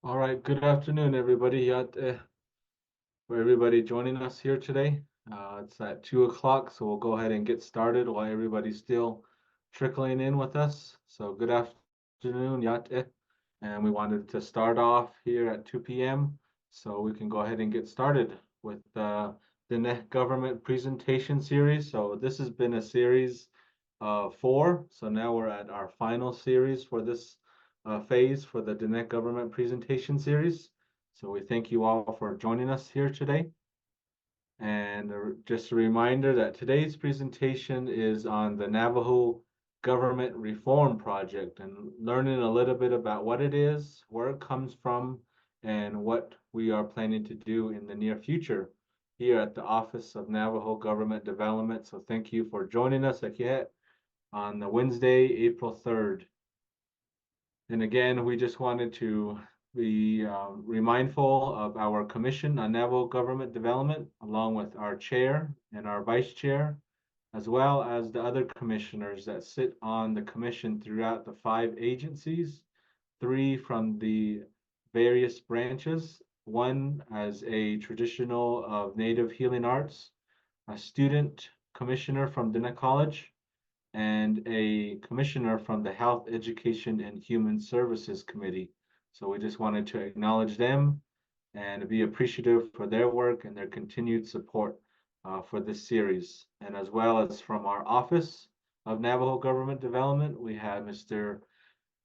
All right, good afternoon, everybody. For everybody joining us here today. It's at 2 o'clock, so we'll go ahead and get started while everybody's still trickling in with us. So good afternoon, Yat. And we wanted to start off here at 2 p.m. so we can go ahead and get started with the Diné government presentation series. So this has been a series of four. So now we're at our final series for this phase for the Diné government presentation series. So we thank you all for joining us here today. And just a reminder that today's presentation is on the Navajo Government Reform Project and learning a little bit about what it is, where it comes from, and what we are planning to do in the near future here at the Office of Navajo Government Development. So thank you for joining us again on the Wednesday, April 3rd. And again, we just wanted to be mindful of our Commission on Navajo Government Development, along with our chair and our vice chair, as well as the other commissioners that sit on the commission throughout the 5 agencies, 3 from the various branches, 1 as a traditional of Native Healing Arts, a student commissioner from Diné College, and a commissioner from the Health, Education, and Human Services Committee. So we just wanted to acknowledge them and be appreciative for their work and their continued support for this series. And as well as from our Office of Navajo Government Development, we have Mr.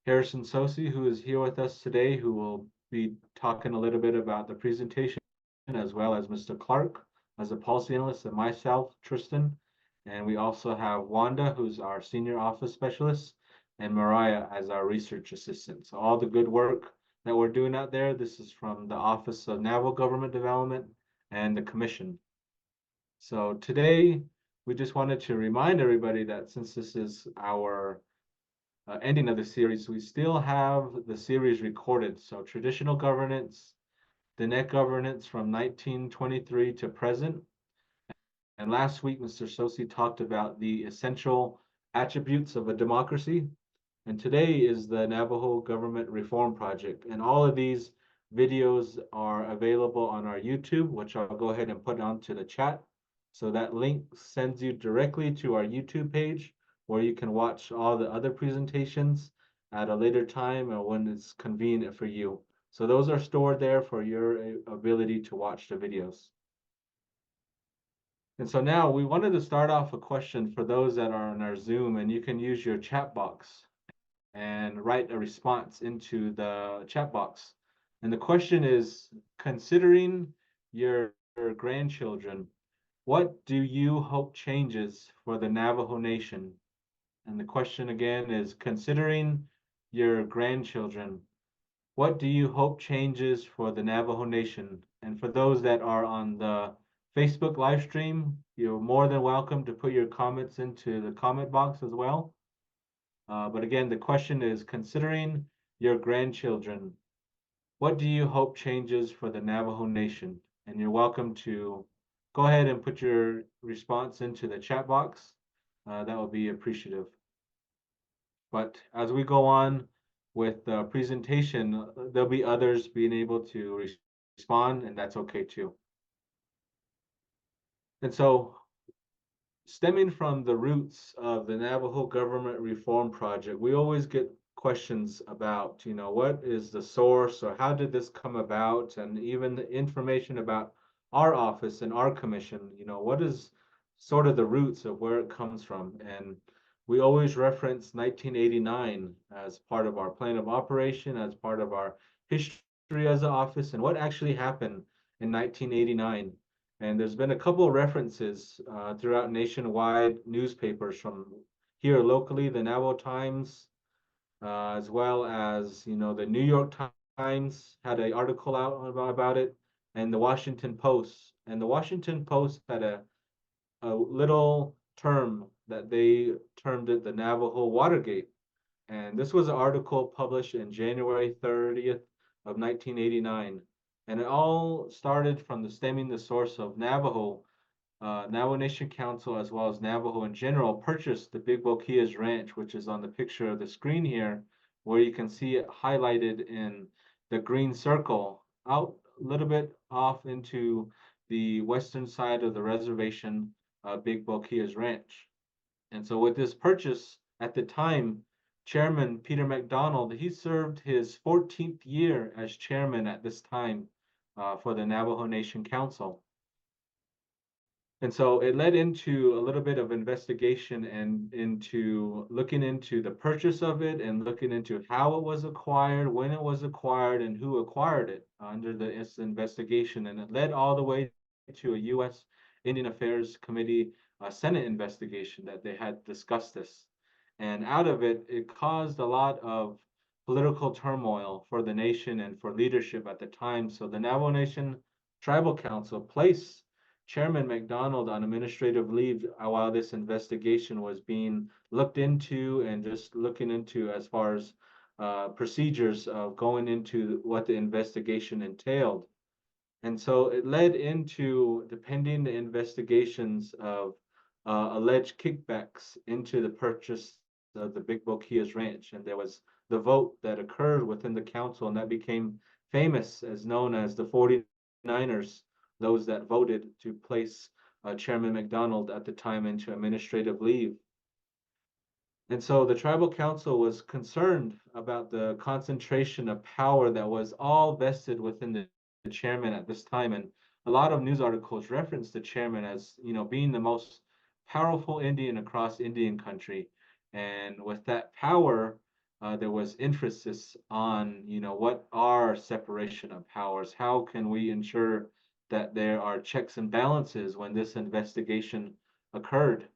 Harrison Tsosie, who is here with us today, who will be talking a little bit about the presentation, as well as Mr. Clark as a policy analyst, and myself, Triston. And we also have Wanda, who's our senior office specialist, and Mariah as our research assistant. So all the good work that we're doing out there, this is from the Office of Navajo Government Development and the Commission. So today, we just wanted to remind everybody that since this is our ending of the series, we still have the series recorded. So traditional governance, the net governance from 1923 to present. And last week, Mr. Tsosie talked about the essential attributes of a democracy. And today is the Navajo Government Reform Project. And all of these videos are available on our YouTube, which I'll go ahead and put onto the chat. So that link sends you directly to our YouTube page where you can watch all the other presentations at a later time or when it's convenient for you. So those are stored there for your ability to watch the videos. And so now we wanted to start off a question for those that are on our Zoom, and you can use your chat box and write a response into the chat box. And the question is, considering your grandchildren, what do you hope changes for the Navajo Nation? And the question again is, considering your grandchildren, what do you hope changes for the Navajo Nation? And for those that are on the Facebook live stream, you're more than welcome to put your comments into the comment box as well. But again, the question is, considering your grandchildren, what do you hope changes for the Navajo Nation? And you're welcome to go ahead and put your response into the chat box. That will be appreciative. But as we go on with the presentation, there'll be others being able to respond, and that's okay too. And so, stemming from the roots of the Navajo Government Reform Project, we always get questions about, what is the source or how did this come about, and even the information about our office and our commission, what is sort of the roots of where it comes from. And we always reference 1989 as part of our plan of operation, as part of our history as an office, and what actually happened in 1989. And there's been a couple of references throughout nationwide newspapers from here locally, the Navajo Times, as well as, the New York Times had an article out about it, and the Washington Post. And the Washington Post had a little term that they termed it the Navajo Watergate. And this was an article published in January 30th of 1989. And it all started from the stemming the source of Navajo. Navajo Nation Council, as well as Navajo in general, purchased the Big Boquillas Ranch, which is on the picture of the screen here, where you can see it highlighted in the green circle out a little bit off into the western side of the reservation, Big Boquillas Ranch. And so with this purchase at the time, Chairman Peter McDonald, he served his 14th year as chairman at this time for the Navajo Nation Council. And so it led into a little bit of investigation and into looking into the purchase of it and looking into how it was acquired, when it was acquired, and who acquired it under this investigation. And it led all the way to a U.S. Indian Affairs Committee Senate investigation that they had discussed this. And out of it, it caused a lot of political turmoil for the nation and for leadership at the time. So the Navajo Nation Tribal Council placed Chairman McDonald on administrative leave while this investigation was being looked into and just looking into as far as procedures of going into what the investigation entailed. And so it led into, depending the investigations of alleged kickbacks into the purchase of the Big Boquillas Ranch. And there was the vote that occurred within the council, and that became famous as known as the 49ers, those that voted to place Chairman McDonald at the time into administrative leave. And so the tribal council was concerned about the concentration of power that was all vested within the chairman at this time. And a lot of news articles reference the chairman as, being the most powerful Indian across Indian country. And with that power, there was emphasis on, what are separation of powers? How can we ensure that there are checks and balances when this investigation occurred?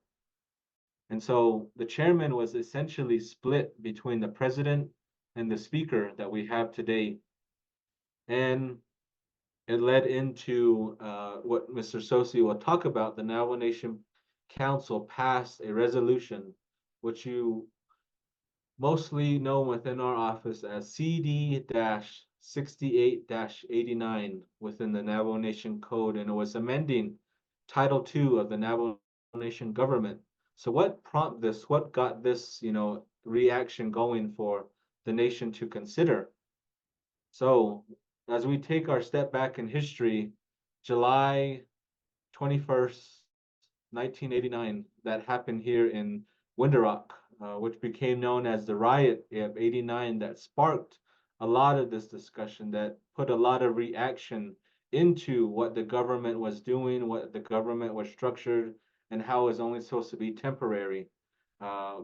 And so the chairman was essentially split between the president and the speaker that we have today. And it led into what Mr. Tsosie will talk about. The Navajo Nation Council passed a resolution, which you mostly know within our office as CD-68-89 within the Navajo Nation Code, and it was amending Title II of the Navajo Nation government. So what prompted this? What got this, reaction going for the nation to consider? So as we take our step back in history, July 21st, 1989, that happened here in Window Rock, which became known as the riot of '89, that sparked a lot of this discussion, that put a lot of reaction into what the government was doing, what the government was structured, and how it was only supposed to be temporary,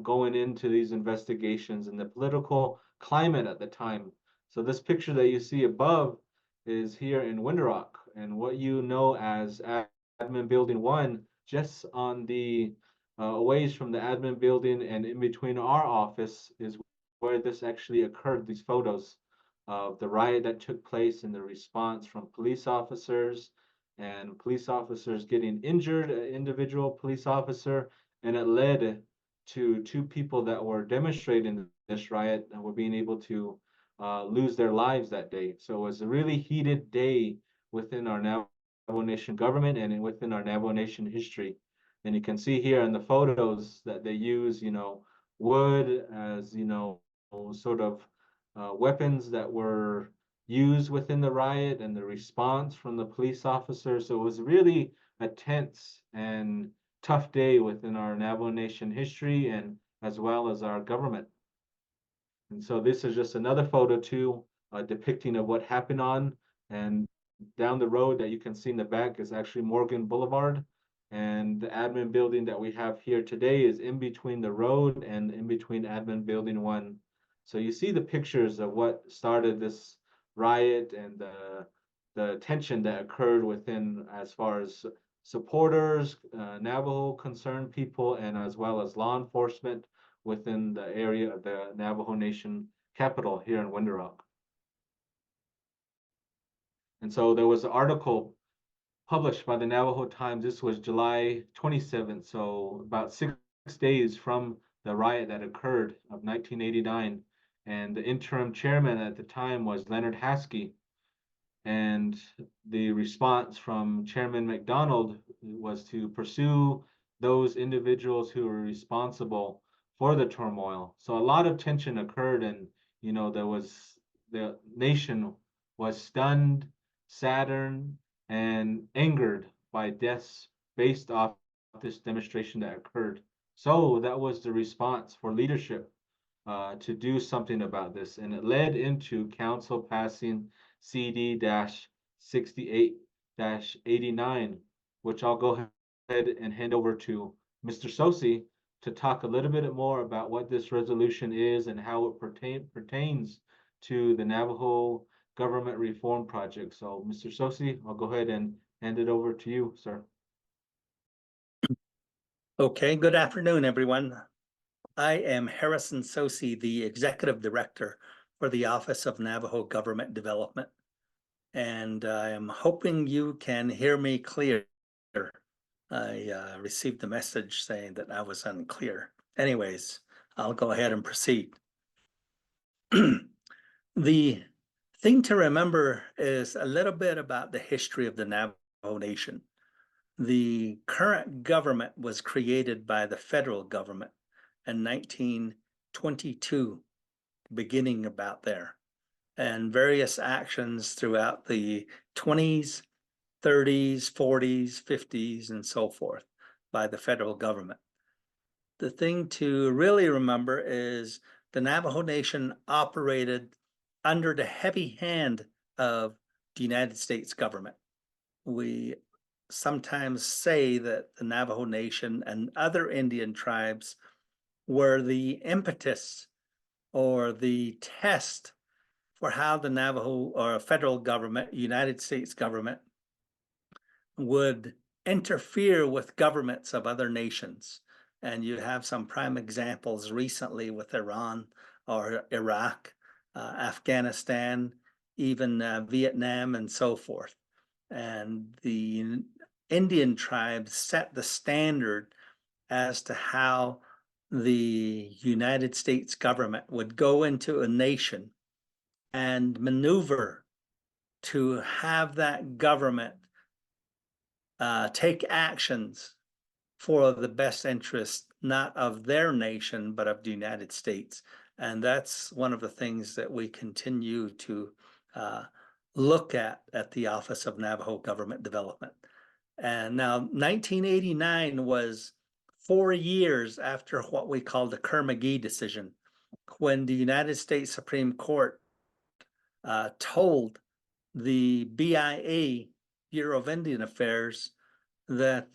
going into these investigations and the political climate at the time. So this picture that you see above is here in Window Rock, and what you know as Admin Building 1, just on the ways from the admin building and in between our office is where this actually occurred, these photos of the riot that took place and the response from police officers and police officers getting injured, an individual police officer, and it led to two people that were demonstrating this riot and were being able to lose their lives that day. So it was a really heated day within our Navajo Nation government and within our Navajo Nation history. And you can see here in the photos that they use, wood as, sort of weapons that were used within the riot and the response from the police officers. So it was really a tense and tough day within our Navajo Nation history and as well as our government. And so this is just another photo too, depicting of what happened on. And down the road that you can see in the back is actually Morgan Boulevard. And the admin building that we have here today is in between the road and in between admin building 1. So you see the pictures of what started this riot and the tension that occurred within as far as supporters, Navajo concerned people, and as well as law enforcement within the area of the Navajo Nation capital here in Window Rock. And so there was an article published by the Navajo Times. This was July 27th, so about 6 days from the riot that occurred of 1989. And the interim chairman at the time was Leonard Haskey. And the response from Chairman McDonald was to pursue those individuals who were responsible for the turmoil. So a lot of tension occurred, and there was the nation was stunned, saddened, and angered by deaths based off this demonstration that occurred. So that was the response for leadership to do something about this, and it led into council passing CD-68-89, which I'll go ahead and hand over to Mr. Tsosie to talk a little bit more about what this resolution is and how it pertains to the Navajo government reform project. So, Mr. Tsosie, I'll go ahead and hand it over to you, sir. Okay, good afternoon, everyone. I am Harrison Tsosie, the Executive Director for the Office of Navajo Government Development. And I am hoping you can hear me clear. I received a message saying that I was unclear. Anyways, I'll go ahead and proceed. The thing to remember is a little bit about the history of the Navajo Nation. The current government was created by the federal government in 1922, beginning about there, and various actions throughout the 20s, 30s, 40s, 50s, and so forth by the federal government. The thing to really remember is the Navajo Nation operated under the heavy hand of the United States government. We sometimes say that the Navajo Nation and other Indian tribes were the impetus or the test for how the Navajo or federal government, United States government, would interfere with governments of other nations. And you have some prime examples recently with Iran or Iraq, Afghanistan, even Vietnam, and so forth. And the Indian tribes set the standard as to how the United States government would go into a nation and maneuver to have that government take actions for the best interest, not of their nation, but of the United States. And that's one of the things that we continue to look at the Office of Navajo Government Development. And now 1989 was 4 years after what we call the Kerr-McGee decision, when the United States Supreme Court told the BIA, Bureau of Indian Affairs, that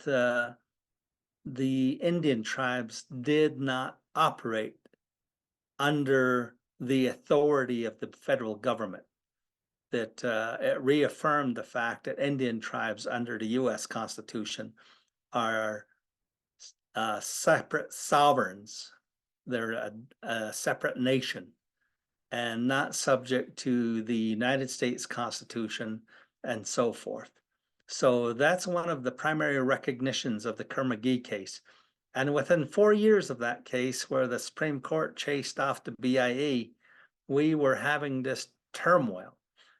the Indian tribes did not operate under the authority of the federal government, that it reaffirmed the fact that Indian tribes under the U.S. Constitution are separate sovereigns. They're a separate nation and not subject to the United States Constitution and so forth. So that's one of the primary recognitions of the Kerr-McGee case. And within 4 years of that case, where the Supreme Court chased off the BIA, we were having this turmoil.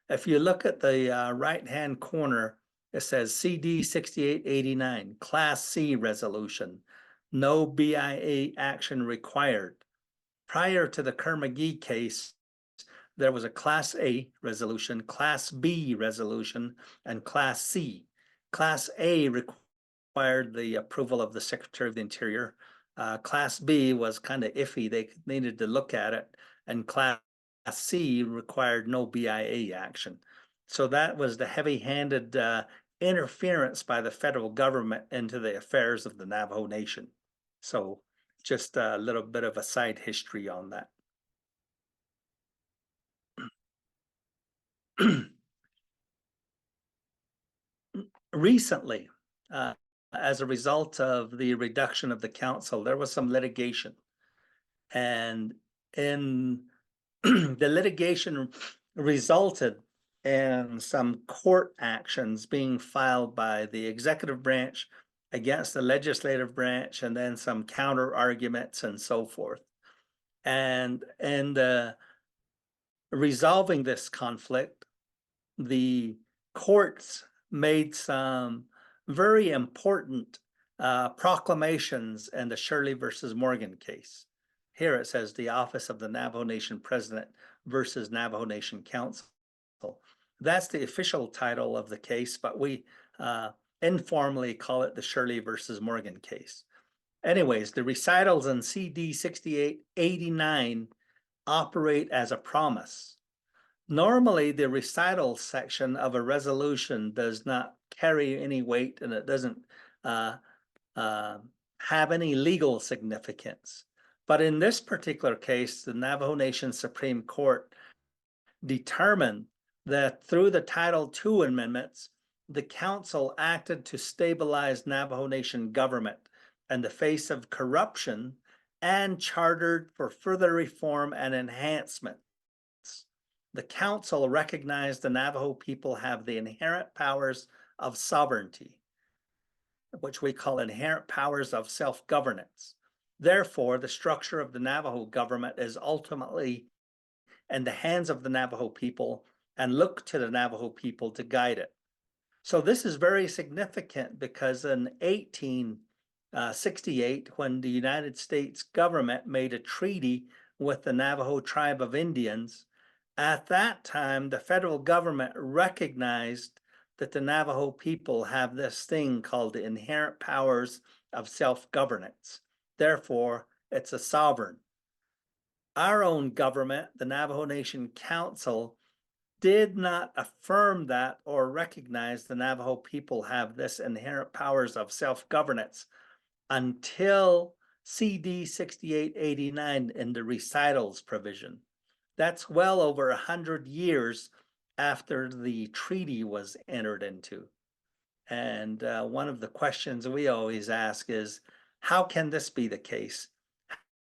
If you look at the right-hand corner, it says CD 6889, Class C resolution, no BIA action required. Prior to the Kerr-McGee case, there was a Class A resolution, Class B resolution, and Class C. Class A required the approval of the Secretary of the Interior. Class B was kind of iffy. They needed to look at it. And Class C required no BIA action. So that was the heavy-handed interference by the federal government into the affairs of the Navajo Nation. So just a little bit of a side history on that. Recently, as a result of the reduction of the council, there was some litigation. And in the litigation resulted in some court actions being filed by the executive branch against the legislative branch, and then some counter arguments and so forth. And resolving this conflict, the courts made some very important proclamations in the Shirley versus Morgan case. Here it says the Office of the Navajo Nation President versus Navajo Nation Council. That's the official title of the case, but we informally call it the Shirley versus Morgan case. Anyways, the recitals in CD 6889 operate as a promise. Normally, the recital section of a resolution does not carry any weight, and it doesn't have any legal significance. But in this particular case, the Navajo Nation Supreme Court determined that through the Title II amendments, the council acted to stabilize Navajo Nation government in the face of corruption and chartered for further reform and enhancement. The council recognized the Navajo people have the inherent powers of sovereignty, which we call inherent powers of self-governance. Therefore, the structure of the Navajo government is ultimately in the hands of the Navajo people and look to the Navajo people to guide it. So this is very significant because in 1868, when the United States government made a treaty with the Navajo tribe of Indians, at that time, the federal government recognized that the Navajo people have this thing called the inherent powers of self-governance. Therefore, it's a sovereign. Our own government, the Navajo Nation Council, did not affirm that or recognize the Navajo people have this inherent powers of self-governance until CD 6889 in the recitals provision. That's well over 100 years after the treaty was entered into. And one of the questions we always ask is, how can this be the case?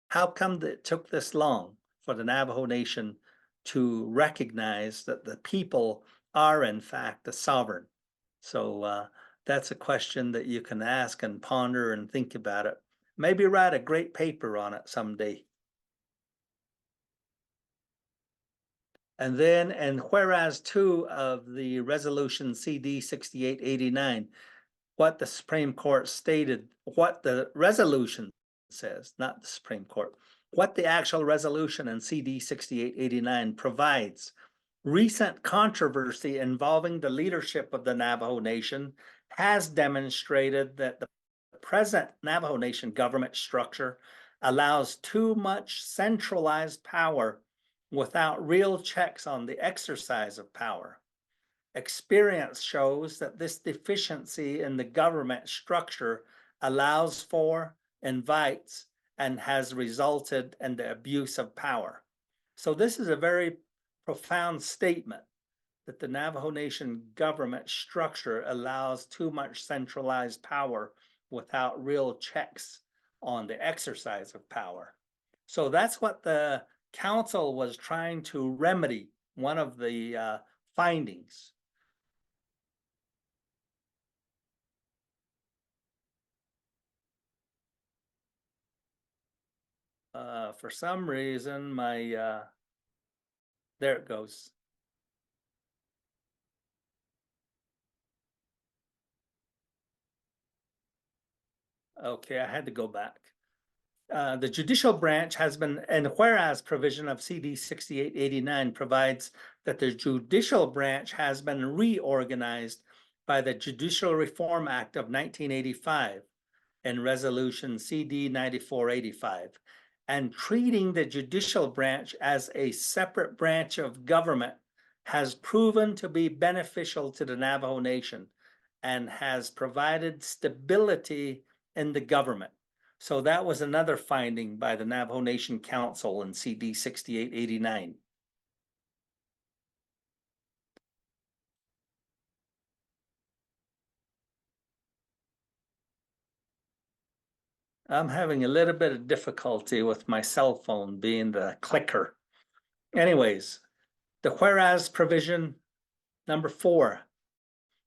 How come that it took this long for the Navajo Nation to recognize that the people are in fact the sovereign? So that's a question that you can ask and ponder and think about it. Maybe write a great paper on it someday. And then, and whereas 2 of the resolution CD 6889, what the Supreme Court stated, what the resolution says, not the Supreme Court, what the actual resolution in CD 6889 provides. Recent controversy involving the leadership of the Navajo Nation has demonstrated that the present Navajo Nation government structure allows too much centralized power without real checks on the exercise of power. Experience shows that this deficiency in the government structure allows for, invites, and has resulted in the abuse of power. So this is a very profound statement that the Navajo Nation government structure allows too much centralized power without real checks on the exercise of power. So that's what the council was trying to remedy, one of the findings. For some reason, my, there it goes. Okay, I had to go back. The judicial branch has been, and whereas provision of CD 6889 provides that the judicial branch has been reorganized by the Judicial Reform Act of 1985 and Resolution CD 9485, and treating the judicial branch as a separate branch of government has proven to be beneficial to the Navajo Nation and has provided stability in the government. So that was another finding by the Navajo Nation Council in CD 6889. I'm having a little bit of difficulty with my cell phone being the clicker. Anyways, the whereas provision number 4,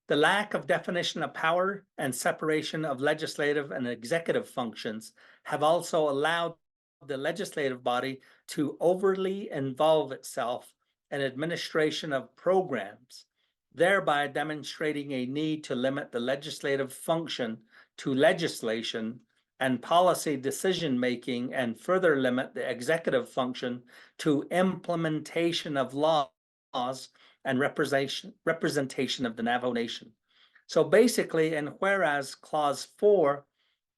the lack of definition of power and separation of legislative and executive functions have also allowed the legislative body to overly involve itself in administration of programs, thereby demonstrating a need to limit the legislative function to legislation and policy decision-making, and further limit the executive function to implementation of laws and representation of the Navajo Nation. So basically, in whereas clause 4,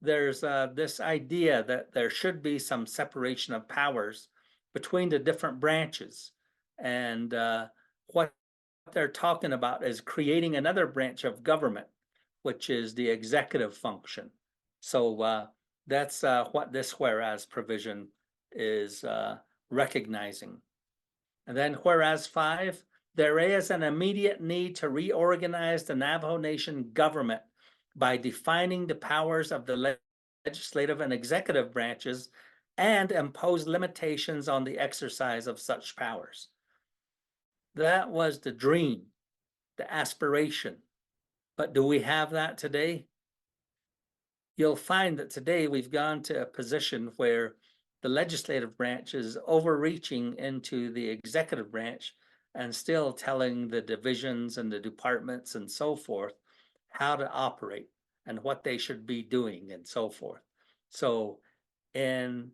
there's this idea that there should be some separation of powers between the different branches. And what they're talking about is creating another branch of government, which is the executive function. So that's what this whereas provision is recognizing. And then whereas 5, there is an immediate need to reorganize the Navajo Nation government by defining the powers of the legislative and executive branches and impose limitations on the exercise of such powers. That was the dream, the aspiration. But do we have that today? You'll find that today we've gone to a position where the legislative branch is overreaching into the executive branch and still telling the divisions and the departments and so forth how to operate and what they should be doing and so forth. So in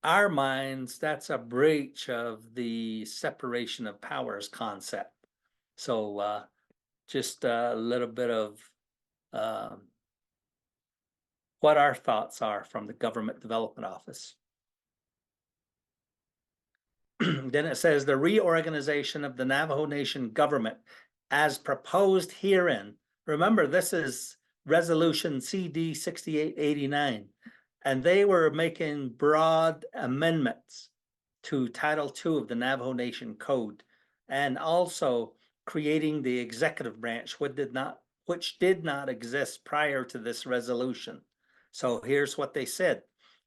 our minds, that's a breach of the separation of powers concept. So just a little bit of what our thoughts are from the Government Development Office. Then it says the reorganization of the Navajo Nation government as proposed herein. Remember, this is Resolution CD 6889, and they were making broad amendments to Title II of the Navajo Nation Code, and also creating the executive branch, which did not exist prior to this resolution. So here's what they said.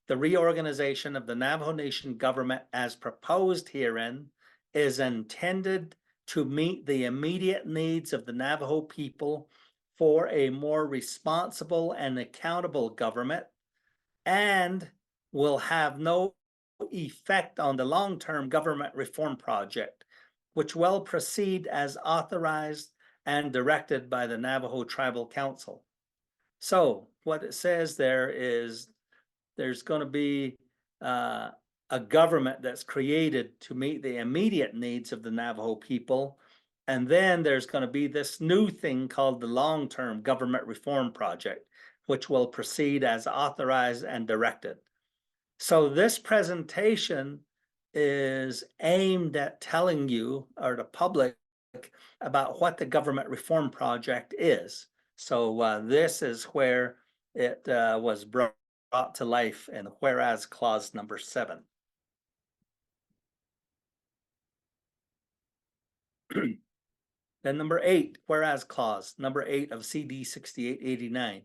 The reorganization of the Navajo Nation government as proposed herein is intended to meet the immediate needs of the Navajo people for a more responsible and accountable government, and will have no effect on the long-term government reform project, which will proceed as authorized and directed by the Navajo Tribal Council. So what it says there is there's going to be a government that's created to meet the immediate needs of the Navajo people. And then there's going to be this new thing called the long-term government reform project, which will proceed as authorized and directed. So this presentation is aimed at telling you, or the public, about what the government reform project is. So this is where it was brought to life in whereas clause number 7. Then number 8, whereas clause number 8 of CD 6889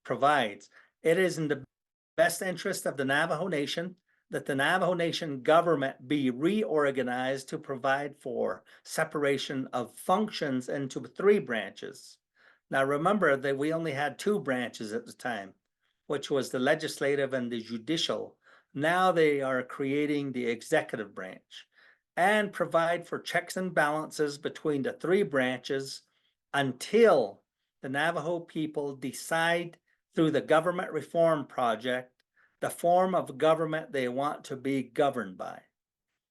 provides, it is in the best interest of the Navajo Nation that the Navajo Nation government be reorganized to provide for separation of functions into 3 branches. Now remember that we only had 2 branches at the time, which was the legislative and the judicial. Now they are creating the executive branch, and provide for checks and balances between the 3 branches until the Navajo people decide through the government reform project the form of government they want to be governed by.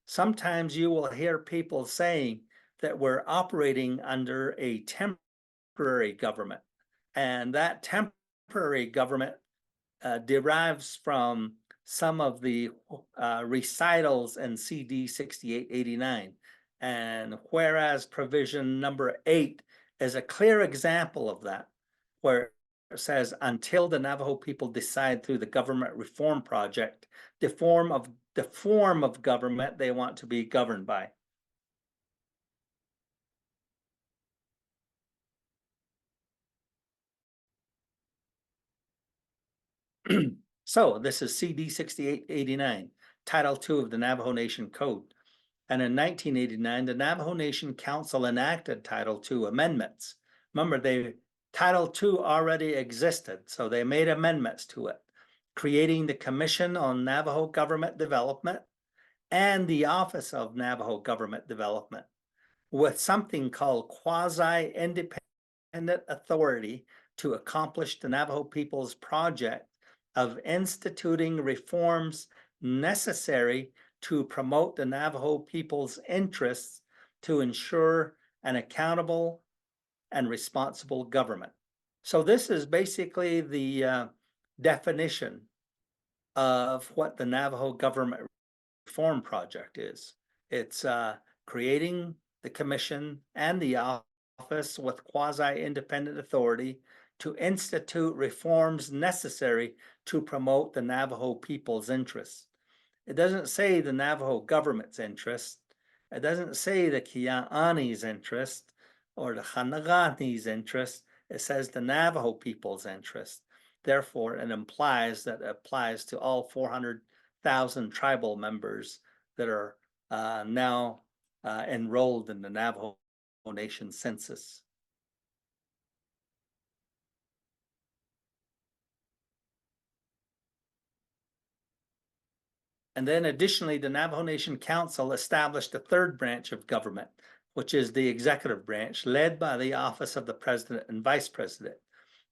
Sometimes you will hear people saying that we're operating under a temporary government, and that temporary government derives from some of the recitals in CD 6889. And whereas provision number 8 is a clear example of that, where it says, until the Navajo people decide through the government reform project the form of government they want to be governed by. So this is CD 6889, Title II of the Navajo Nation Code. And in 1989, the Navajo Nation Council enacted Title II amendments. Remember, Title II already existed, so they made amendments to it, creating the Commission on Navajo Government Development and the Office of Navajo Government Development, with something called quasi-independent authority to accomplish the Navajo people's project of instituting reforms necessary to promote the Navajo people's interests to ensure an accountable and responsible government. So this is basically the definition of what the Navajo Government Reform Project is. It's creating the commission and the office with quasi-independent authority to institute reforms necessary to promote the Navajo people's interests. It doesn't say the Navajo government's interest. It doesn't say the Kia'ani's interest or the Hanagani's interest. It says the Navajo people's interest. Therefore, it implies that it applies to all 400,000 tribal members that are now enrolled in the Navajo Nation census. And then additionally, the Navajo Nation Council established a third branch of government, which is the executive branch, led by the office of the president and vice president.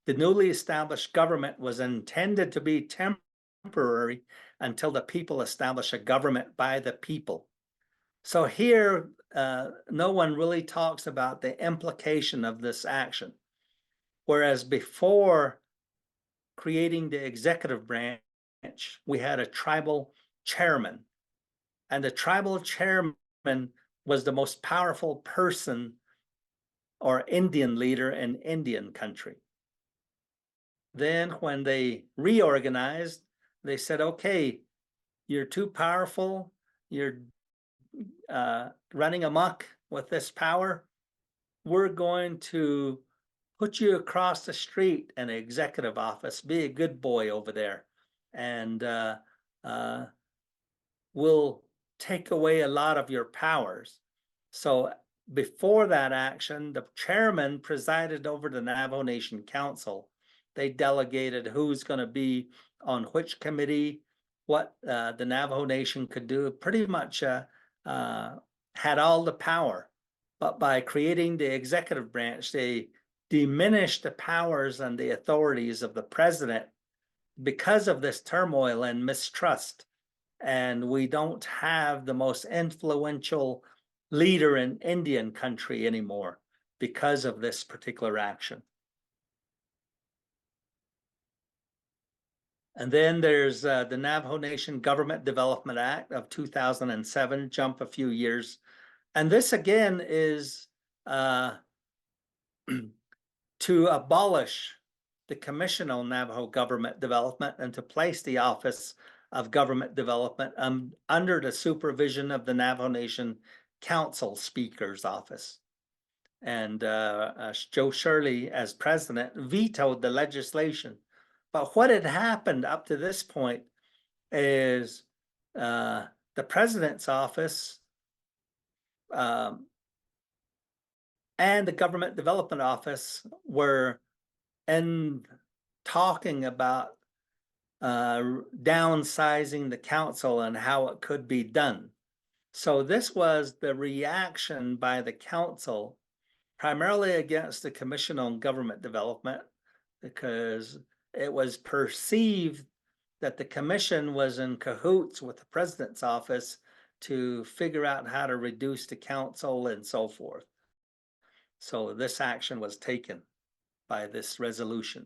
The newly established government was intended to be temporary until the people establish a government by the people. So here, no one really talks about the implication of this action. Whereas before creating the executive branch, we had a tribal chairman, and the tribal chairman was the most powerful person or Indian leader in Indian country. Then when they reorganized, they said, okay, you're too powerful, you're running amok with this power, we're going to put you across the street in an executive office, be a good boy over there, and will take away a lot of your powers. So before that action, the chairman presided over the Navajo Nation Council. They delegated who's going to be on which committee, what the Navajo Nation could do, pretty much had all the power. But by creating the executive branch, they diminished the powers and the authorities of the president because of this turmoil and mistrust. And we don't have the most influential leader in Indian country anymore because of this particular action. And then there's the Navajo Nation Government Development Act of 2007, jump a few years. And this again is to abolish the Commission on Navajo Government Development and to place the Office of Government Development under the supervision of the Navajo Nation Council Speaker's Office. And Joe Shirley, as president, vetoed the legislation. But what had happened up to this point is the president's office and the Government Development Office were in talking about downsizing the council and how it could be done. So this was the reaction by the council, primarily against the Commission on Government Development, because it was perceived that the commission was in cahoots with the president's office to figure out how to reduce the council and so forth. So this action was taken by this resolution.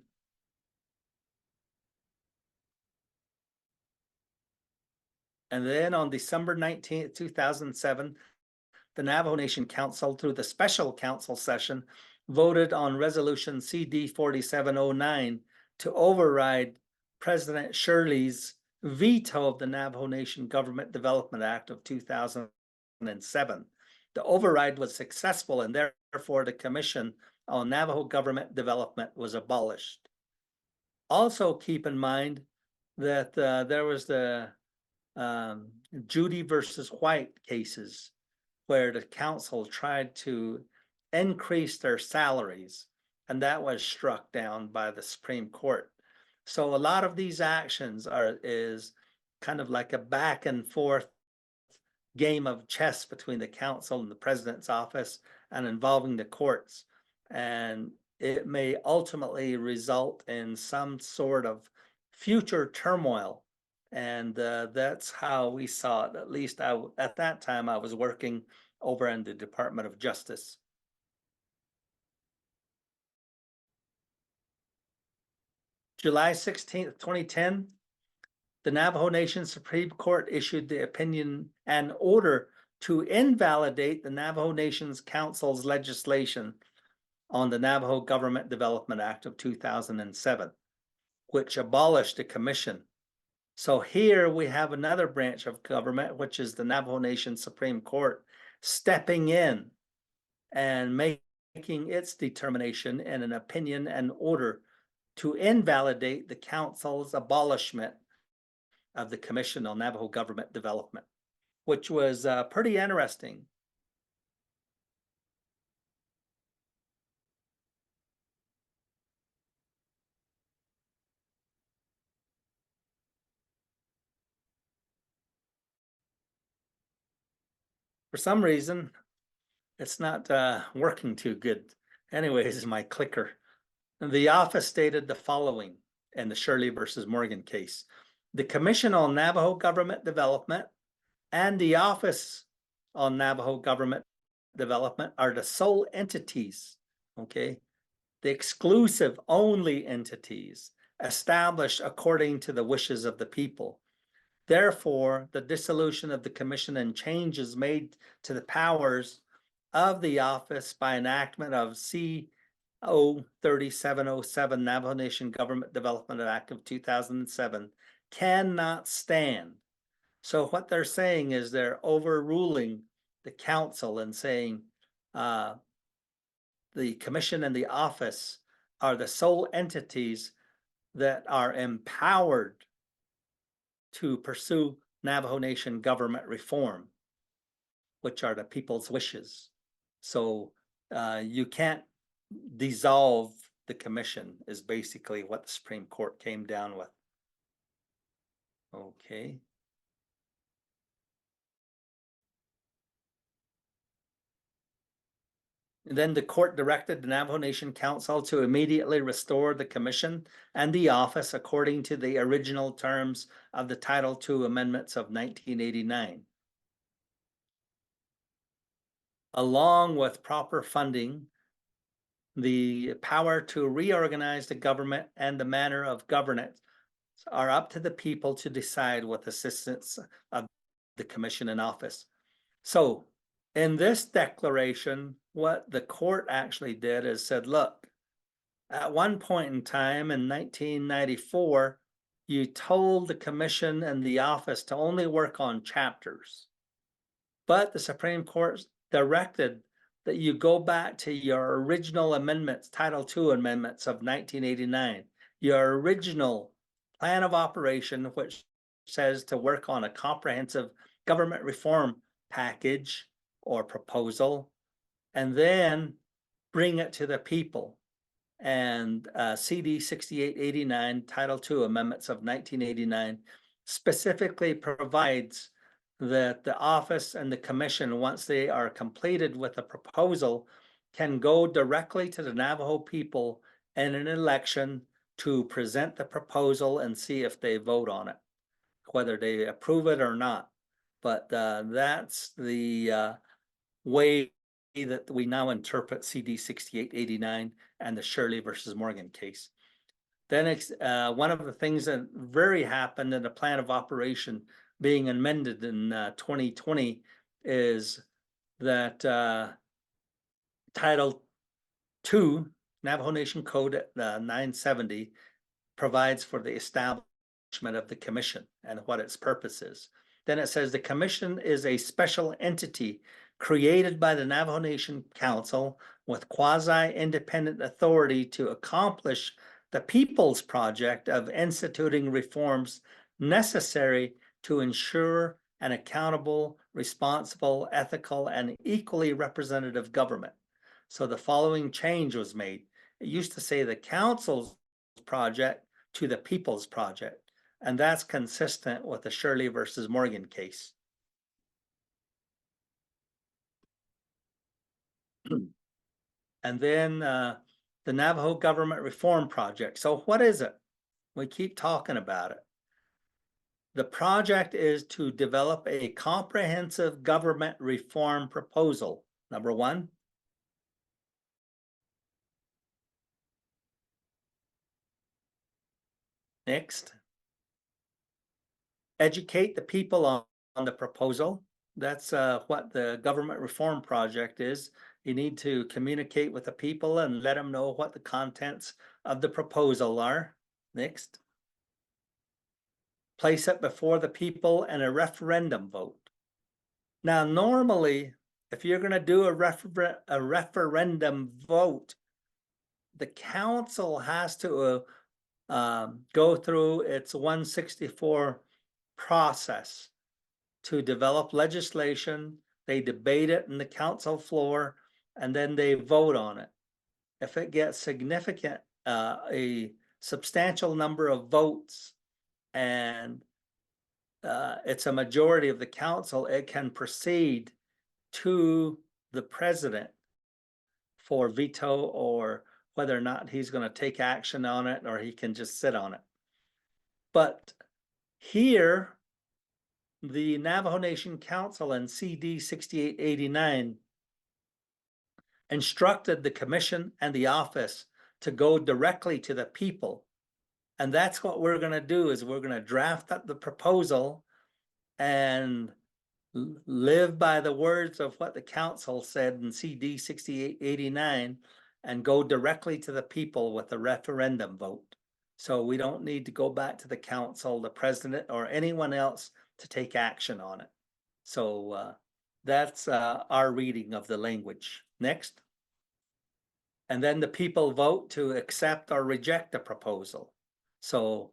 And then on December 19th, 2007, the Navajo Nation Council, through the special council session, voted on Resolution CD 4709 to override President Shirley's veto of the Navajo Nation Government Development Act of 2007. The override was successful, and therefore the Commission on Navajo Government Development was abolished. Also keep in mind that there was the Judy versus White cases where the council tried to increase their salaries, and that was struck down by the Supreme Court. So a lot of these actions is kind of like a back and forth game of chess between the council and the president's office and involving the courts. And it may ultimately result in some sort of future turmoil. And that's how we saw it. At least at that time, I was working over in the Department of Justice. July 16th, 2010, the Navajo Nation Supreme Court issued the opinion and order to invalidate the Navajo Nation's Council's legislation on the Navajo Government Development Act of 2007, which abolished the commission. So here we have another branch of government, which is the Navajo Nation Supreme Court, stepping in and making its determination in an opinion and order to invalidate the council's abolishment of the Commission on Navajo Government Development, which was pretty interesting. For some reason, it's not working too good. Anyways, my clicker. The office stated the following in the Shirley versus Morgan case. The Commission on Navajo Government Development and the Office on Navajo Government Development are the sole entities, okay? The exclusive only entities established according to the wishes of the people. Therefore, the dissolution of the commission and changes made to the powers of the office by enactment of CO 3707 Navajo Nation Government Development Act of 2007 cannot stand. So what they're saying is they're overruling the council and saying the commission and the office are the sole entities that are empowered to pursue Navajo Nation government reform, which are the people's wishes. So you can't dissolve the commission is basically what the Supreme Court came down with. Okay. And then the court directed the Navajo Nation Council to immediately restore the commission and the office according to the original terms of the Title II amendments of 1989. Along with proper funding, the power to reorganize the government and the manner of governance are up to the people to decide with assistance of the commission and office. So in this declaration, what the court actually did is said, look, at one point in time in 1994, you told the commission and the office to only work on chapters. But the Supreme Court directed that you go back to your original amendments, Title II amendments of 1989, your original plan of operation, which says to work on a comprehensive government reform package or proposal, and then bring it to the people. And CD 6889, Title II amendments of 1989, specifically provides that the office and the commission, once they are completed with a proposal, can go directly to the Navajo people in an election to present the proposal and see if they vote on it, whether they approve it or not. But that's the way that we now interpret CD 6889 and the Shirley versus Morgan case. Then one of the things that very happened in the plan of operation being amended in 2020 is that Title II, Navajo Nation Code 970, provides for the establishment of the commission and what its purpose is. Then it says the commission is a special entity created by the Navajo Nation Council with quasi-independent authority to accomplish the people's project of instituting reforms necessary to ensure an accountable, responsible, ethical, and equally representative government. So the following change was made. It used to say the council's project to the people's project, and that's consistent with the Shirley versus Morgan case. And then the Navajo Government Reform Project. So what is it? We keep talking about it. The project is to develop a comprehensive government reform proposal. Number one. Next. Educate the people on the proposal. That's what the government reform project is. You need to communicate with the people and let them know what the contents of the proposal are. Next. Place it before the people in a referendum vote. Now, normally, if you're going to do a referendum vote, the council has to go through its 164 process to develop legislation. They debate it in the council floor, and then they vote on it. If it gets significant, a substantial number of votes, and it's a majority of the council, it can proceed to the president for veto, or whether or not he's going to take action on it, or he can just sit on it. But here, the Navajo Nation Council in CD 6889 instructed the commission and the office to go directly to the people. And that's what we're going to do, is we're going to draft up the proposal and live by the words of what the council said in CD 6889 and go directly to the people with a referendum vote. So we don't need to go back to the council, the president, or anyone else to take action on it. So that's our reading of the language. Next. And then the people vote to accept or reject the proposal. So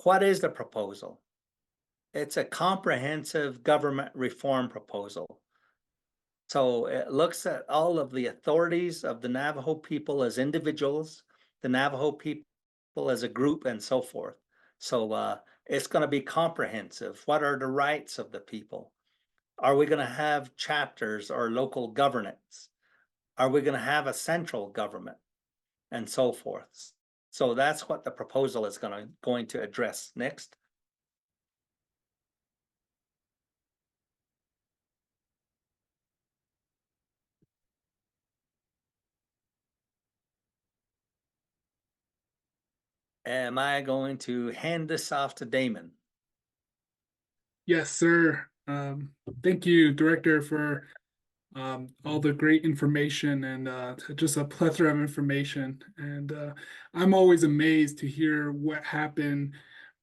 what is the proposal? It's a comprehensive government reform proposal. So it looks at all of the authorities of the Navajo people as individuals, the Navajo people as a group, and so forth. So it's going to be comprehensive. What are the rights of the people? Are we going to have chapters or local governance? Are we going to have a central government? And so forth. So that's what the proposal is going to address. Next. Am I going to hand this off to Damon? Yes, sir. Thank you, Director, for all the great information and just a plethora of information. And I'm always amazed to hear what happened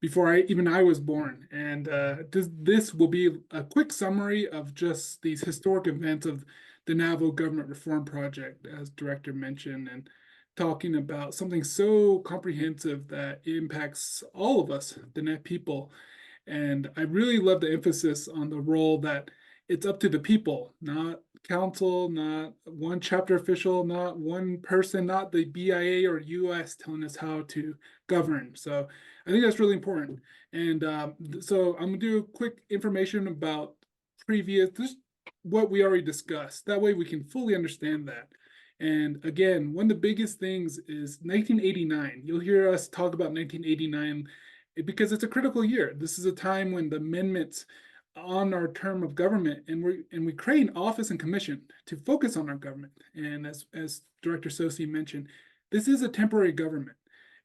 before I was born. And this will be a quick summary of just these historic events of the Navajo Government Reform Project, as Director mentioned, and talking about something so comprehensive that impacts all of us, the Net people. And I really love the emphasis on the role that it's up to the people, not council, not one chapter official, not one person, not the BIA or US telling us how to govern. So I think that's really important. And so I'm gonna do a quick information about just what we already discussed. That way we can fully understand that. And again, one of the biggest things is 1989. You'll hear us talk about 1989 because it's a critical year. This is a time when the amendments on our term of government, and we create an office and commission to focus on our government. And as Director Tsosie mentioned, this is a temporary government.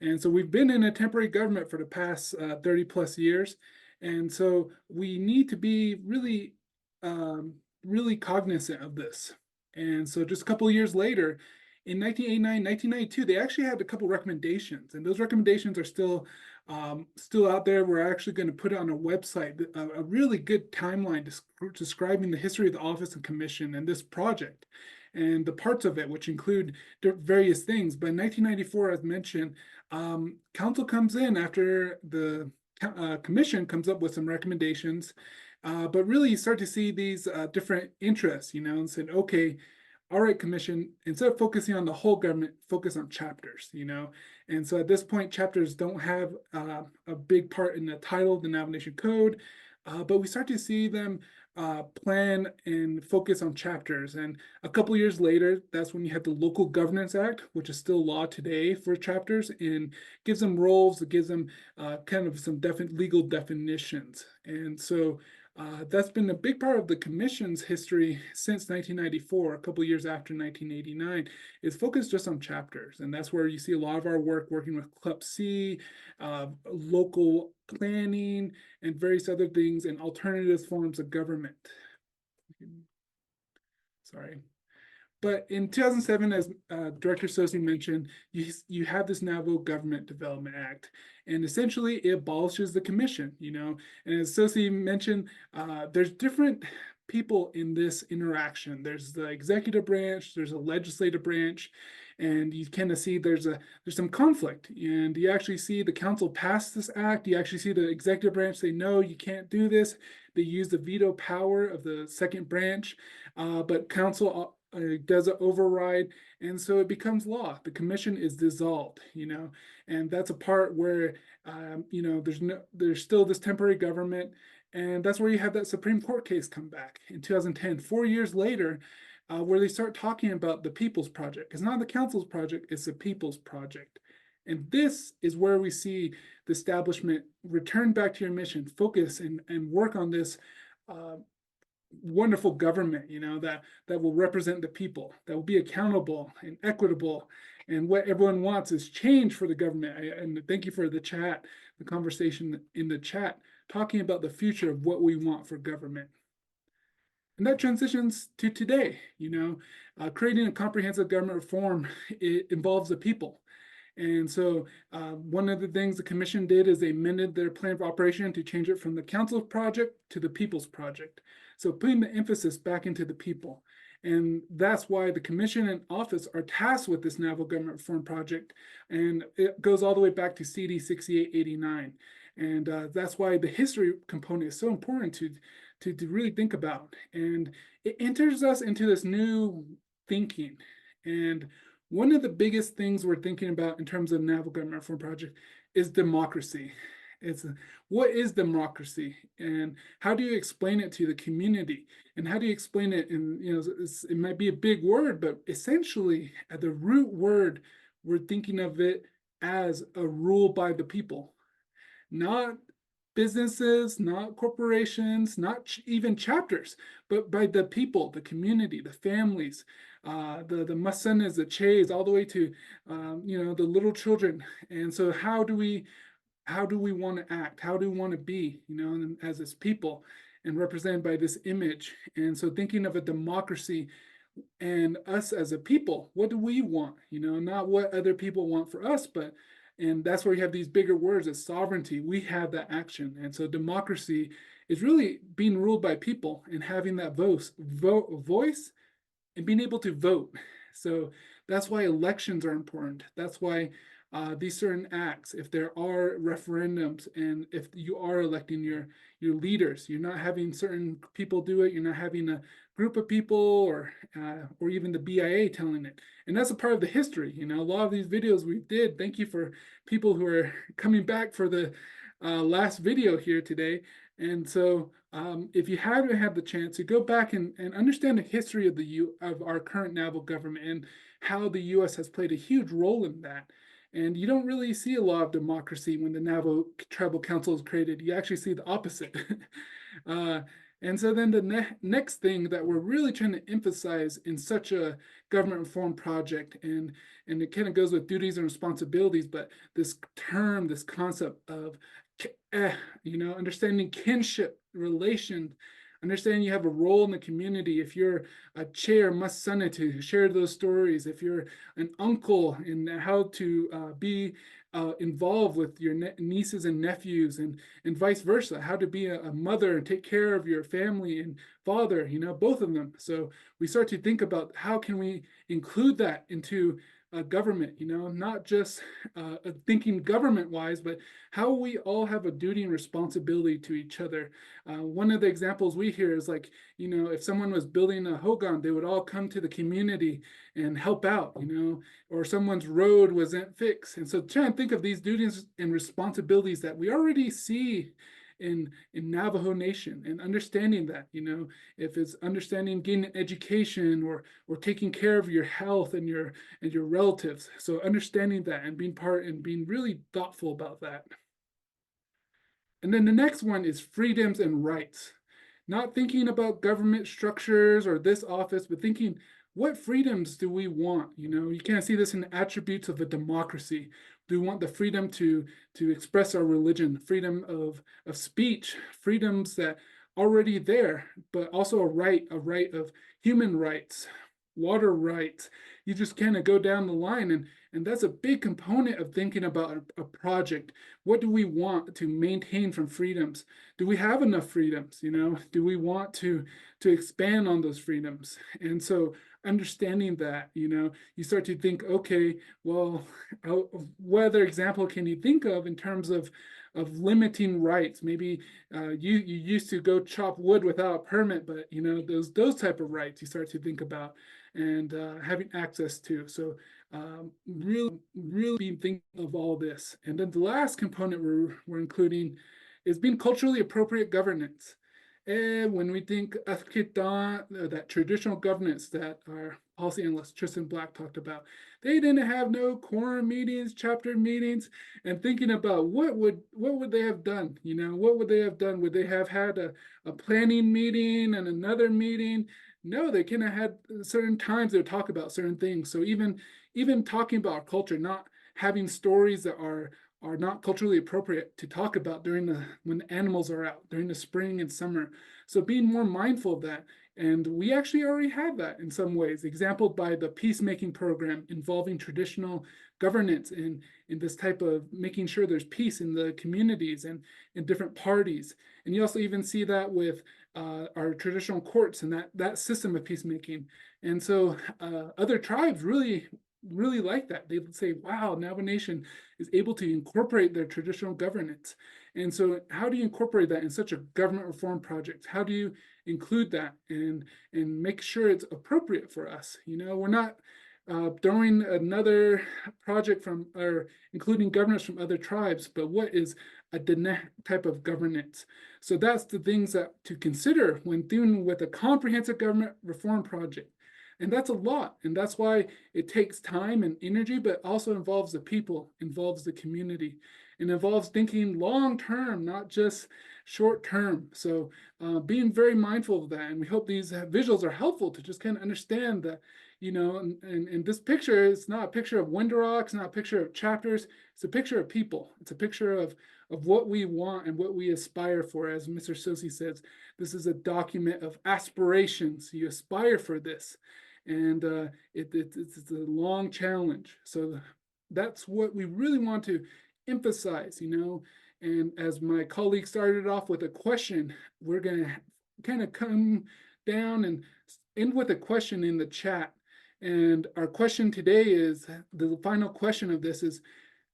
And so we've been in a temporary government for the past 30 plus years. And so we need to be really, really cognizant of this. And so just a couple of years later, in 1989, 1992, they actually had a couple recommendations, and those recommendations are still out there. We're actually going to put it on a website, a really good timeline describing the history of the office and commission and this project and the parts of it, which include various things. But in 1994, as mentioned, council comes in after the commission comes up with some recommendations. But really you start to see these different interests, and said, okay, all right, commission, instead of focusing on the whole government, focus on chapters, And so at this point, chapters don't have a big part in the title of the Navajo Nation Code, but we start to see them plan and focus on chapters. And a couple years later, that's when you have the Local Governance Act, which is still law today for chapters, and gives them roles, it gives them kind of some legal definitions. And so That's been a big part of the commission's history since 1994, a couple years after 1989, is focused just on chapters. And that's where you see a lot of our work working with Club C, local planning, and various other things, and alternative forms of government. Sorry. But in 2007, as Director Tsosie mentioned, you have this Navajo Government Development Act, and essentially it abolishes the commission, And as Tsosie mentioned, there's different people in this interaction. There's the executive branch, there's a legislative branch, and you kind of see there's some conflict. And you actually see the council pass this act. You actually see the executive branch say, no, you can't do this. They use the veto power of the second branch, but council does an override, and so it becomes law. The commission is dissolved, and that's a part where there's still this temporary government, and that's where you have that Supreme Court case come back in 2010, 4 years later, where they start talking about the People's Project. It's not the council's project, it's the People's Project. And this is where we see the establishment return back to your mission, focus and work on this wonderful government, that will represent the people, that will be accountable and equitable. And what everyone wants is change for the government. And thank you for the chat, the conversation in the chat, talking about the future of what we want for government. And that transitions to today, creating a comprehensive government reform, it involves the people. And so one of the things the commission did is they amended their plan of operation to change it from the council's project to the people's project. So putting the emphasis back into the people. And that's why the commission and office are tasked with this Navajo Government Reform Project. And it goes all the way back to CD 6889. And that's why the history component is so important to really think about. And it enters us into this new thinking. And one of the biggest things we're thinking about in terms of Navajo Government Reform Project is democracy. What is democracy, and how do you explain it to the community, and how do you explain it in, it might be a big word, but essentially at the root word, we're thinking of it as a rule by the people, not businesses, not corporations, not even chapters, but by the people, the community, the families, the Masanas, the Chays, all the way to the little children. And so how do we want to act? How do we want to be, as this people, and represented by this image? And so thinking of a democracy and us as a people, what do we want? Not what other people want for us, and that's where you have these bigger words as sovereignty. We have that action. And so democracy is really being ruled by people and having that voice and being able to vote. So that's why elections are important. That's why these certain acts, if there are referendums and if you are electing your leaders, you're not having certain people do it. You're not having a group of people or even the BIA telling it. And that's a part of the history. A lot of these videos we did. Thank you for people who are coming back for the last video here today. And so if you haven't had the chance to go back and understand the history of our current Navajo government and how the U.S. has played a huge role in that. And you don't really see a lot of democracy when the Navajo Tribal Council is created. You actually see the opposite. And so then the next thing that we're really trying to emphasize in such a government reform project, and it kind of goes with duties and responsibilities, but this concept of, understanding kinship, relation, understanding you have a role in the community. If you're a chair, must son to share those stories. If you're an uncle, in how to be involved with your nieces and nephews, and vice versa, how to be a mother and take care of your family and father, both of them. So we start to think about how can we include that into government, not just thinking government-wise, but how we all have a duty and responsibility to each other. One of the examples we hear is like, if someone was building a hogan, they would all come to the community and help out, or someone's road wasn't fixed. And so try and think of these duties and responsibilities that we already see in Navajo Nation, and understanding that, if it's understanding getting an education or taking care of your health and your relatives. So understanding that and being part and being really thoughtful about that. And then the next one is freedoms and rights. not thinking about government structures or this office, but thinking, what freedoms do we want? You know, you can't see this in the attributes of a democracy. Do we want the freedom to express our religion, freedom of speech, freedoms that already there, but also a right of human rights, water rights. You just kind of go down the line, and that's a big component of thinking about a project. What do we want to maintain from freedoms? Do we have enough freedoms? You know, do we want to expand on those freedoms? And so understanding that, you know, you start to think, okay, well, what other example can you think of in terms of limiting rights? Maybe you used to go chop wood without a permit, but you know, those type of rights you start to think about and having access to. So really being thinking of all this. And then the last component we're including is being culturally appropriate governance. And when we think that traditional governance that our policy analyst Triston Black talked about, they didn't have no quorum meetings, chapter meetings, and thinking about what would they have done? You know, what would they have done? Would they have had a planning meeting and another meeting? No, they kind of had certain times they would talk about certain things. So even talking about our culture, not having stories that are not culturally appropriate to talk about when the animals are out during the spring and summer. So being more mindful of that. And we actually already have that in some ways, exampled by the peacemaking program involving traditional governance in this type of making sure there's peace in the communities and in different parties. And you also even see that with our traditional courts and that system of peacemaking. And so other tribes really like that. They would say, wow, Navajo Nation is able to incorporate their traditional governance. And so how do you incorporate that in such a government reform project? How do you include that and make sure it's appropriate for us? You know, we're not throwing another project or including governance from other tribes, but what is a Diné type of governance? So that's the things that to consider when dealing with a comprehensive government reform project. And that's a lot. And that's why it takes time and energy, but also involves the people, involves the community, and involves thinking long-term, not just short-term. So being very mindful of that. And we hope these visuals are helpful to just kind of understand that, you know, and this picture is not a picture of window rocks, not a picture of chapters. It's a picture of people. It's a picture of what we want and what we aspire for. As Mr. Tsosie says, this is a document of aspirations. You aspire for this. And it's a long challenge. So that's what we really want to emphasize, you know. And as my colleague started off with a question, we're going to kind of come down and end with a question in the chat. And our question today is, the final question of this is,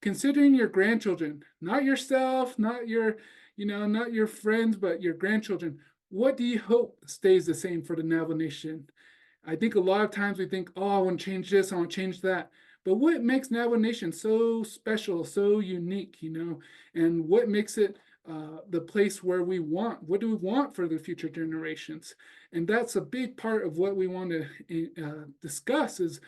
considering your grandchildren, not yourself, not your, you know, not your friends, but your grandchildren, what do you hope stays the same for the Navajo Nation? I think a lot of times we think, oh, I want to change this, I want to change that. But what makes Navajo Nation so special, so unique, you know, and what makes it the place where we want, what do we want for the future generations? And that's a big part of what we want to discuss is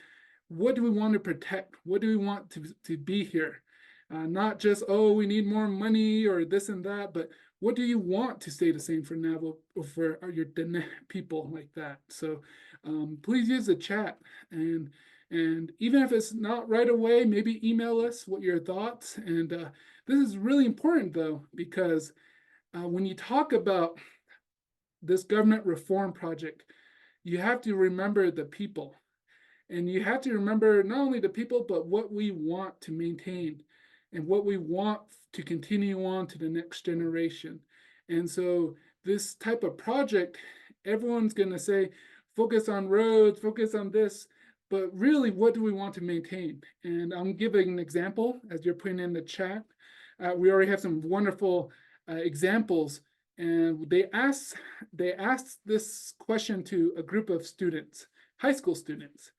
what do we want to protect? What do we want to be here? Not just, oh, we need more money or this and that, but what do you want to stay the same for Navajo or for your Diné people like that? So please use the chat, and even if it's not right away, maybe email us what your thoughts. And this is really important though, because when you talk about this government reform project, you have to remember the people, and you have to remember not only the people, but what we want to maintain and what we want to continue on to the next generation. And so this type of project, everyone's going to say, focus on roads, focus on this, but really, what do we want to maintain? And I'm giving an example as you're putting in the chat. We already have some wonderful examples, and they asked this question to a group of students, high school students.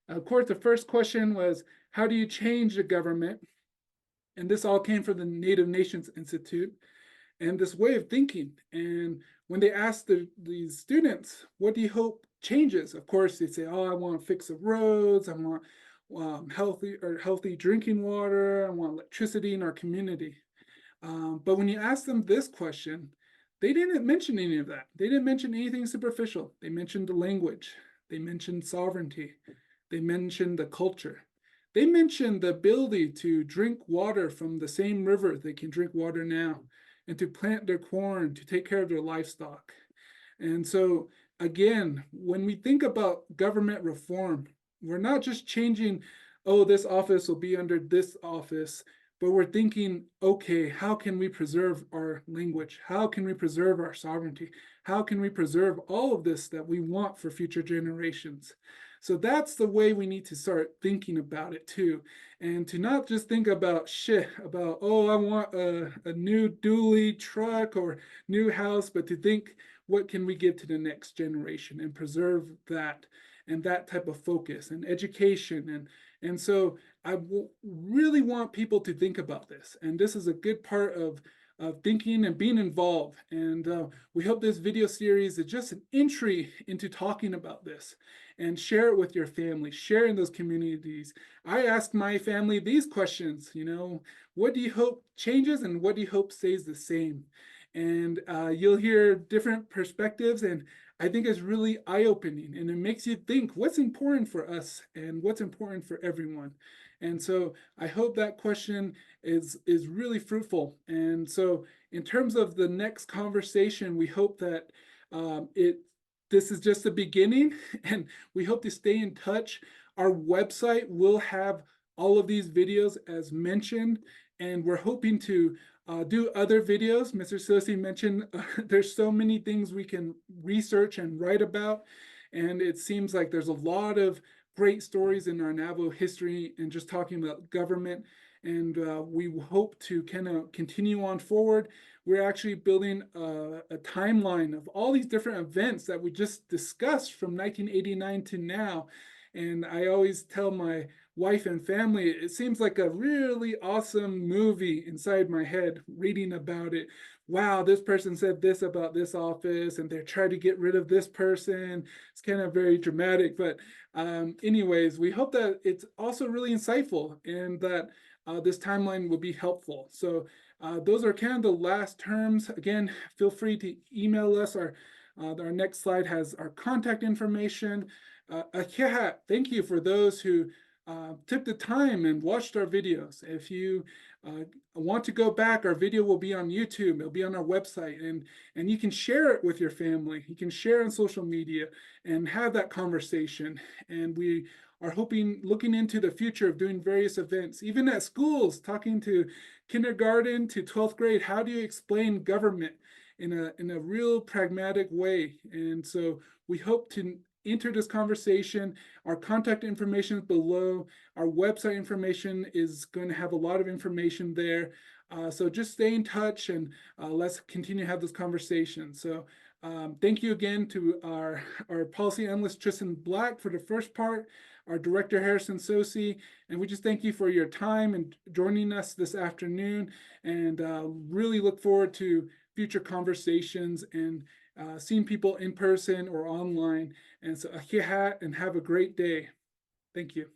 Of course, the first question was, how do you change the government? And this all came from the Native Nations Institute and this way of thinking. And when they asked these students, what do you hope changes? Of course, they say, oh, I want to fix the roads. I want healthy drinking water. I want electricity in our community. But when you ask them this question, they didn't mention any of that. They didn't mention anything superficial. They mentioned the language. They mentioned sovereignty. They mentioned the culture. They mentioned the ability to drink water from the same river they can drink water now, and to plant their corn, to take care of their livestock. And so, again, when we think about government reform, we're not just changing, oh, this office will be under this office, but we're thinking, okay, how can we preserve our language? How can we preserve our sovereignty? How can we preserve all of this that we want for future generations? So that's the way we need to start thinking about it too. And to not just think about about, oh, I want a new dually truck or new house, but to think, what can we give to the next generation and preserve that, and that type of focus and education. And so I really want people to think about this. And this is a good part of thinking and being involved. And we hope this video series is just an entry into talking about this, and share it with your family, share in those communities. I ask my family these questions, what do you hope changes and what do you hope stays the same? And you'll hear different perspectives, and I think it's really eye-opening, and it makes you think what's important for us and what's important for everyone. And so I hope that question is really fruitful. And so in terms of the next conversation, we hope that this is just the beginning, and we hope to stay in touch. Our website will have all of these videos as mentioned, and we're hoping to do other videos. Mr. Tsosie mentioned there's so many things we can research and write about, and it seems like there's a lot of great stories in our Navajo history and just talking about government. And we hope to kind of continue on forward. We're actually building a timeline of all these different events that we just discussed from 1989 to now. And I always tell my wife and family, it seems like a really awesome movie inside my head, reading about it. Wow, this person said this about this office, and they're trying to get rid of this person. It's kind of very dramatic, but anyways, we hope that it's also really insightful, and that this timeline will be helpful. So those are kind of the last terms. Again, feel free to email us. Our next slide has our contact information. Thank you for those who took the time and watched our videos. If you want to go back, our video will be on YouTube. It'll be on our website, and you can share it with your family. You can share on social media and have that conversation. And we are looking into the future of doing various events, even at schools, talking to kindergarten to 12th grade. How do you explain government in a real pragmatic way? And so we hope to enter this conversation. Our contact information is below. Our website information is going to have a lot of information there. So just stay in touch, and let's continue to have those conversations. So thank you again to our policy analyst, Triston Black, for the first part, our director, Harrison Tsosie, and we just thank you for your time and joining us this afternoon, and really look forward to future conversations and seeing people in person or online. And so, and have a great day. Thank you.